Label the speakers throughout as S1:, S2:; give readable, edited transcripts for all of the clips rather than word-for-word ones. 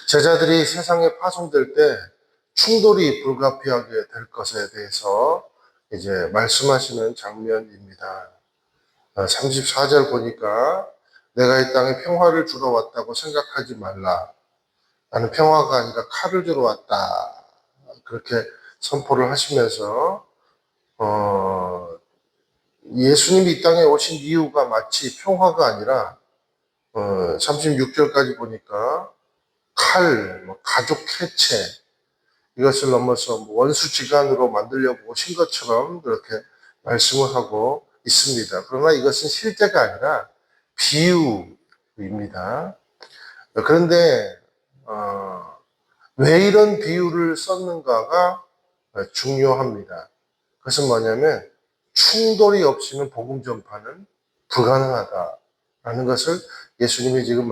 S1: 제자들이 세상에 파송될 때 충돌이 불가피하게 될 것에 대해서 이제 말씀하시는 장면입니다. 34절 보니까 내가 이 땅에 평화를 주러 왔다고 생각하지 말라. 나는 평화가 아니라 칼을 주러 왔다. 그렇게 선포를 하시면서 예수님이 이 땅에 오신 이유가 마치 평화가 아니라 36절까지 보니까 칼, 가족 해체, 이것을 넘어서 원수지간으로 만들려고 오신 것처럼 그렇게 말씀을 하고 있습니다. 그러나 이것은 실제가 아니라 비유입니다. 그런데 왜 이런 비유를 썼는가가 중요합니다. 그것은 뭐냐면 충돌이 없이는 복음 전파는 불가능하다라는 것을 예수님이 지금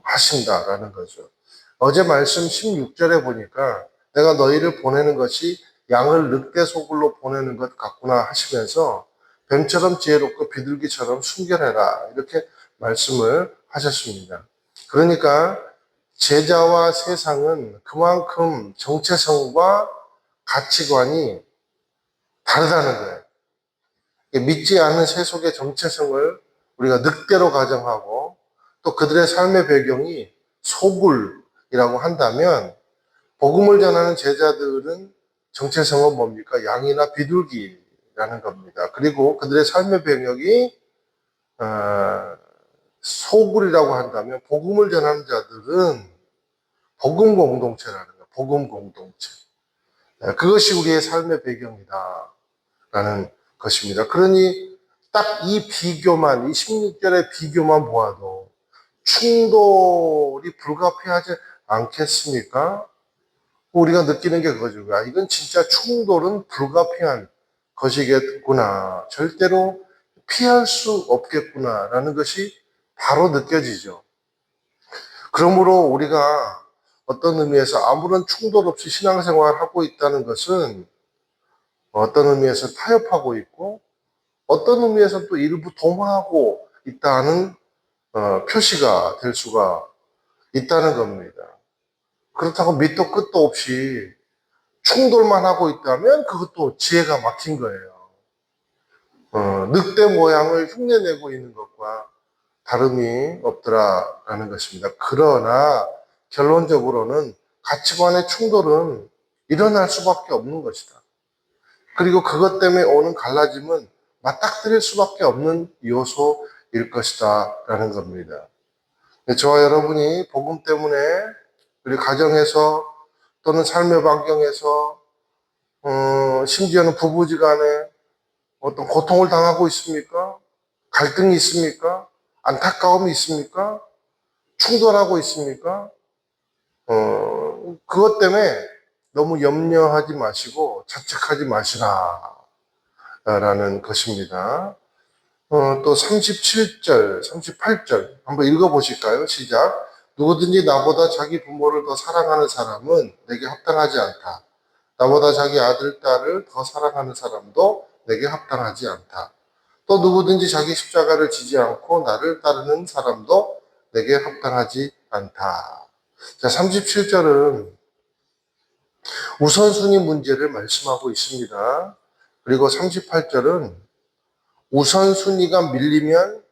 S1: 하신다라는 거죠. 어제 말씀 16절에 보니까 내가 너희를 보내는 것이 양을 늑대 소굴로 보내는 것 같구나 하시면서 뱀처럼 지혜롭고 비둘기처럼 순결해라 이렇게 말씀을 하셨습니다. 그러니까 제자와 세상은 그만큼 정체성과 가치관이 다르다는 거예요. 믿지 않는 세속의 정체성을 우리가 늑대로 가정하고 또 그들의 삶의 배경이 소굴이라고 한다면 복음을 전하는 제자들은 정체성은 뭡니까? 양이나 비둘기라는 겁니다. 그리고 그들의 삶의 배경이 소굴이라고 한다면 복음을 전하는 자들은 복음 공동체라는 거예요. 복음 공동체. 그것이 우리의 삶의 배경이다라는 것입니다. 그러니 딱 이 비교만, 이 16절의 비교만 보아도 충돌이 불가피하지 않겠습니까? 우리가 느끼는 게 그거죠. 이건 진짜 충돌은 불가피한 것이겠구나. 절대로 피할 수 없겠구나라는 것이 바로 느껴지죠. 그러므로 우리가 어떤 의미에서 아무런 충돌 없이 신앙생활을 하고 있다는 것은 어떤 의미에서 타협하고 있고 어떤 의미에서 또 일부 동화하고 있다는 표시가 될 수가 있다는 겁니다. 그렇다고 밑도 끝도 없이 충돌만 하고 있다면 그것도 지혜가 막힌 거예요. 늑대 모양을 흉내내고 있는 것과 다름이 없더라라는 것입니다. 그러나 결론적으로는 가치관의 충돌은 일어날 수밖에 없는 것이다. 그리고 그것 때문에 오는 갈라짐은 맞닥뜨릴 수밖에 없는 요소일 것이다 라는 겁니다. 저와 여러분이 복음 때문에 우리 가정에서 또는 삶의 반경에서 심지어는 부부지간에 어떤 고통을 당하고 있습니까? 갈등이 있습니까? 안타까움이 있습니까? 충돌하고 있습니까? 그것 때문에 너무 염려하지 마시고 자책하지 마시라 라는 것입니다. 또 37절, 38절 한번 읽어보실까요? 시작. 누구든지 나보다 자기 부모를 더 사랑하는 사람은 내게 합당하지 않다. 나보다 자기 아들, 딸을 더 사랑하는 사람도 내게 합당하지 않다. 또 누구든지 자기 십자가를 지지 않고 나를 따르는 사람도 내게 합당하지 않다. 자, 37절은 우선순위 문제를 말씀하고 있습니다. 그리고 38절은 우선순위가 밀리면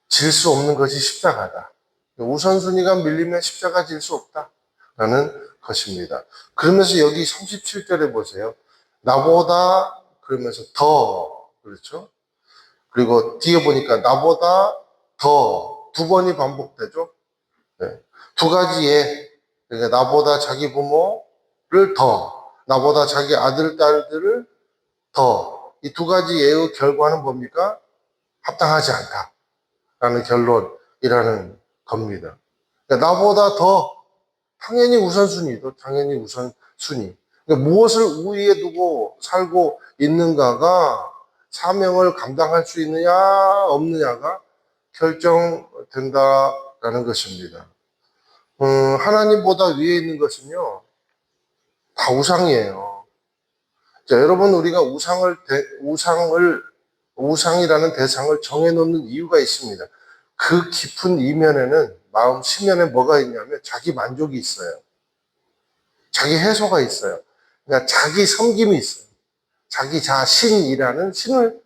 S1: 질 수 없는 것이 십자가다. 우선순위가 밀리면 십자가 질 수 없다라는 것입니다. 그러면서 여기 37절에 보세요. 나보다 그러면서 더, 그렇죠? 그리고 뒤에 보니까 나보다 더 두 번이 반복되죠. 네. 두 가지의, 그러니까 나보다 자기 부모를 더, 나보다 자기 아들, 딸들을 더, 이 두 가지 예의 결과는 뭡니까? 합당하지 않다라는 결론이라는 겁니다. 그러니까 나보다 더, 당연히 우선순위도 당연히 우선순위. 그러니까 무엇을 우위에 두고 살고 있는가가 사명을 감당할 수 있느냐 없느냐가 결정된다라는 것입니다. 하나님보다 위에 있는 것은요 다 우상이에요. 자, 여러분 우리가 우상이라는 대상을 정해놓는 이유가 있습니다. 그 깊은 이면에는 마음 심연에 뭐가 있냐면 자기 만족이 있어요. 자기 해소가 있어요. 그러니까 자기 섬김이 있어요. 자기 자신이라는 신을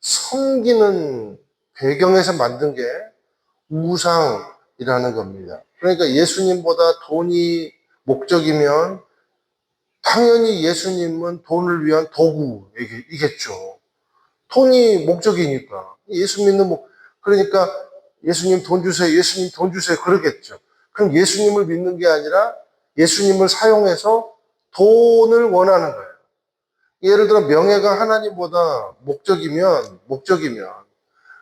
S1: 섬기는 배경에서 만든 게 우상이라는 겁니다. 그러니까 예수님보다 돈이 목적이면 당연히 예수님은 돈을 위한 도구이겠죠. 돈이 목적이니까. 예수 믿는 그러니까 예수님 돈 주세요. 예수님 돈 주세요. 그러겠죠. 그럼 예수님을 믿는 게 아니라 예수님을 사용해서 돈을 원하는 거예요. 예를 들어 명예가 하나님보다 목적이면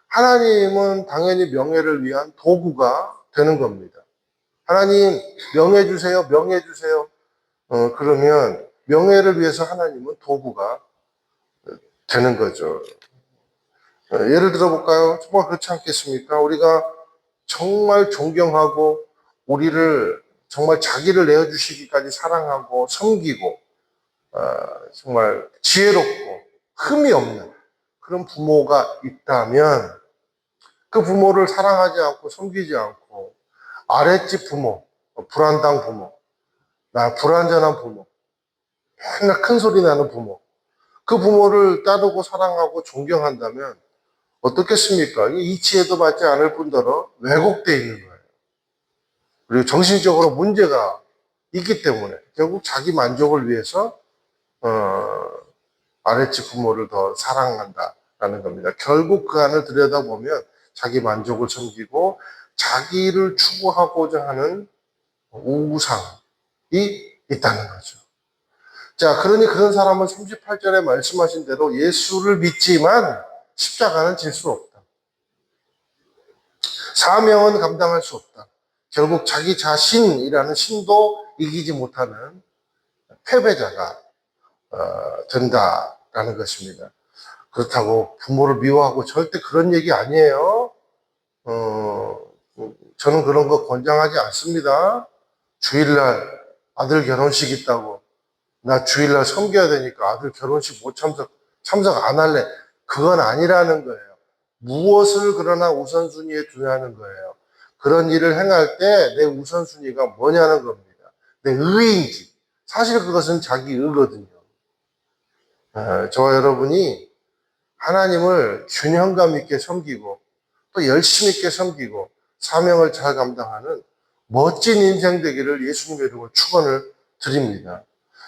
S1: 하나님은 당연히 명예를 위한 도구가 되는 겁니다. 하나님 명예 주세요. 명예 주세요. 그러면 명예를 위해서 하나님은 도구가 되는 거죠. 예를 들어 볼까요? 정말 그렇지 않겠습니까? 우리가 정말 존경하고 우리를 정말 자기를 내어주시기까지 사랑하고 섬기고 정말 지혜롭고 흠이 없는 그런 부모가 있다면 그 부모를 사랑하지 않고 섬기지 않고 아랫집 부모, 불안당 부모, 불완전한 부모, 맨날 큰 소리 나는 부모, 그 부모를 따르고 사랑하고 존경한다면 어떻겠습니까? 이치에도 맞지 않을 뿐더러 왜곡되어 있는 거예요. 그리고 정신적으로 문제가 있기 때문에 결국 자기 만족을 위해서 아랫집 부모를 더 사랑한다라는 겁니다. 결국 그 안을 들여다보면 자기 만족을 섬기고 자기를 추구하고자 하는 우상이 있다는 거죠. 자, 그러니 그런 사람은 38절에 말씀하신 대로 예수를 믿지만 십자가는 질 수 없다. 사명은 감당할 수 없다. 결국 자기 자신이라는 신도 이기지 못하는 패배자가 된다라는 것입니다. 그렇다고 부모를 미워하고 절대 그런 얘기 아니에요. 저는 그런 거 권장하지 않습니다. 주일날 아들 결혼식 있다고 나 주일날 섬겨야 되니까 아들 결혼식 못 참석 안 할래. 그건 아니라는 거예요. 무엇을 그러나 우선순위에 두냐는 거예요. 그런 일을 행할 때 내 우선순위가 뭐냐는 겁니다. 내 의인지. 사실 그것은 자기 의거든요. 저와 여러분이 하나님을 균형감 있게 섬기고 또 열심 있게 섬기고 사명을 잘 감당하는 멋진 인생 되기를 예수님의 이름으로 축원을 드립니다.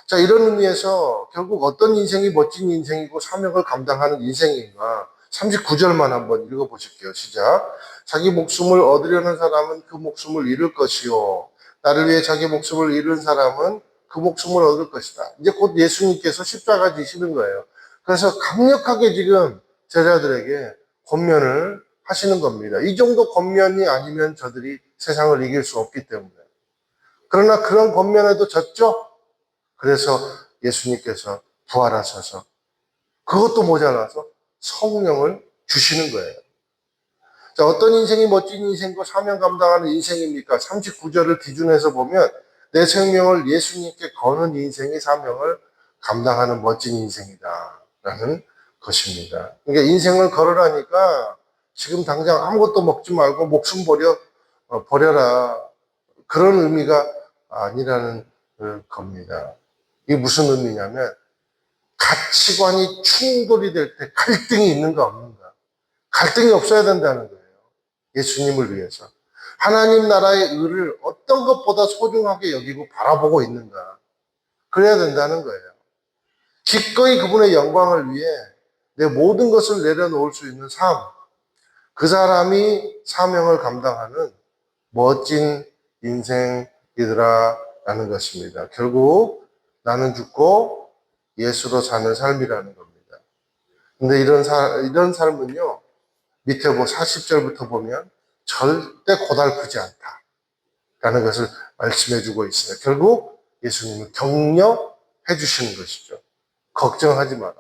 S1: 자, 이런 의미에서 결국 어떤 인생이 멋진 인생이고 사명을 감당하는 인생인가 39절만 한번 읽어보실게요. 시작. 자기 목숨을 얻으려는 사람은 그 목숨을 잃을 것이요 나를 위해 자기 목숨을 잃은 사람은 그 목숨을 얻을 것이다. 이제 곧 예수님께서 십자가 지시는 거예요. 그래서 강력하게 지금 제자들에게 권면을 하시는 겁니다. 이 정도 권면이 아니면 저들이 세상을 이길 수 없기 때문에. 그러나 그런 권면에도 졌죠? 그래서 예수님께서 부활하셔서 그것도 모자라서 성령을 주시는 거예요. 자, 어떤 인생이 멋진 인생이고 사명 감당하는 인생입니까? 39절을 기준해서 보면 내 생명을 예수님께 거는 인생이 사명을 감당하는 멋진 인생이다 라는 것입니다. 그러니까 인생을 걸으라니까 지금 당장 아무것도 먹지 말고 목숨 버려라 그런 의미가 아니라는 겁니다. 이게 무슨 의미냐면 가치관이 충돌이 될 때 갈등이 있는가 없는가. 갈등이 없어야 된다는 거예요. 예수님을 위해서. 하나님 나라의 의를 어떤 것보다 소중하게 여기고 바라보고 있는가. 그래야 된다는 거예요. 기꺼이 그분의 영광을 위해 내 모든 것을 내려놓을 수 있는 삶. 그 사람이 사명을 감당하는 멋진 인생이더라라는 것입니다. 결국 나는 죽고 예수로 사는 삶이라는 겁니다. 근데 이런 삶은요, 밑에 40절부터 보면 절대 고달프지 않다라는 것을 말씀해 주고 있어요. 결국 예수님은 격려해 주시는 것이죠. 걱정하지 마라.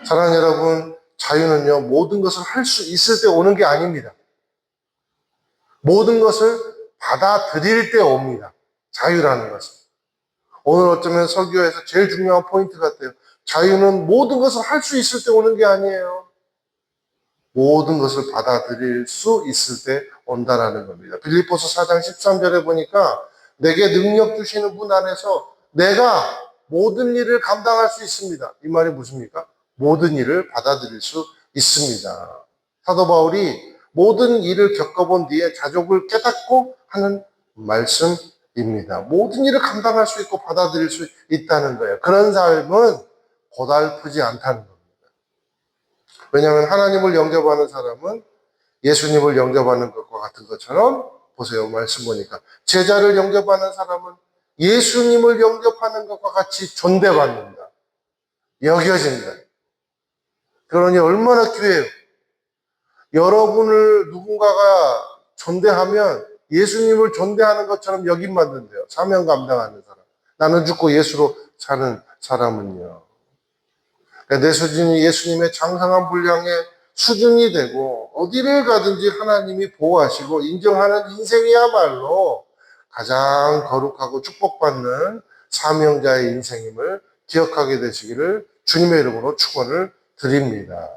S1: 사랑하는 여러분, 자유는요, 모든 것을 할 수 있을 때 오는 게 아닙니다. 모든 것을 받아들일 때 옵니다. 자유라는 것은. 오늘 어쩌면 설교에서 제일 중요한 포인트 같아요. 자유는 모든 것을 할 수 있을 때 오는 게 아니에요. 모든 것을 받아들일 수 있을 때 온다라는 겁니다. 빌립보서 4장 13절에 보니까 내게 능력 주시는 분 안에서 내가 모든 일을 감당할 수 있습니다. 이 말이 무엇입니까? 모든 일을 받아들일 수 있습니다. 사도 바울이 모든 일을 겪어본 뒤에 자족을 깨닫고 하는 말씀입니다. 모든 일을 감당할 수 있고 받아들일 수 있다는 거예요. 그런 삶은 고달프지 않다는 겁니다. 왜냐하면 하나님을 영접하는 사람은 예수님을 영접하는 것과 같은 것처럼, 보세요, 말씀 보니까 제자를 영접하는 사람은 예수님을 영접하는 것과 같이 존대받는다, 여겨진다. 그러니 얼마나 귀해요. 여러분을 누군가가 존대하면 예수님을 존대하는 것처럼 여김받는데요. 사명 감당하는 사람. 나는 죽고 예수로 사는 사람은요. 그러니까 내 수준이 예수님의 장성한 분량의 수준이 되고 어디를 가든지 하나님이 보호하시고 인정하는 인생이야말로 가장 거룩하고 축복받는 사명자의 인생임을 기억하게 되시기를 주님의 이름으로 축원을 드립니다.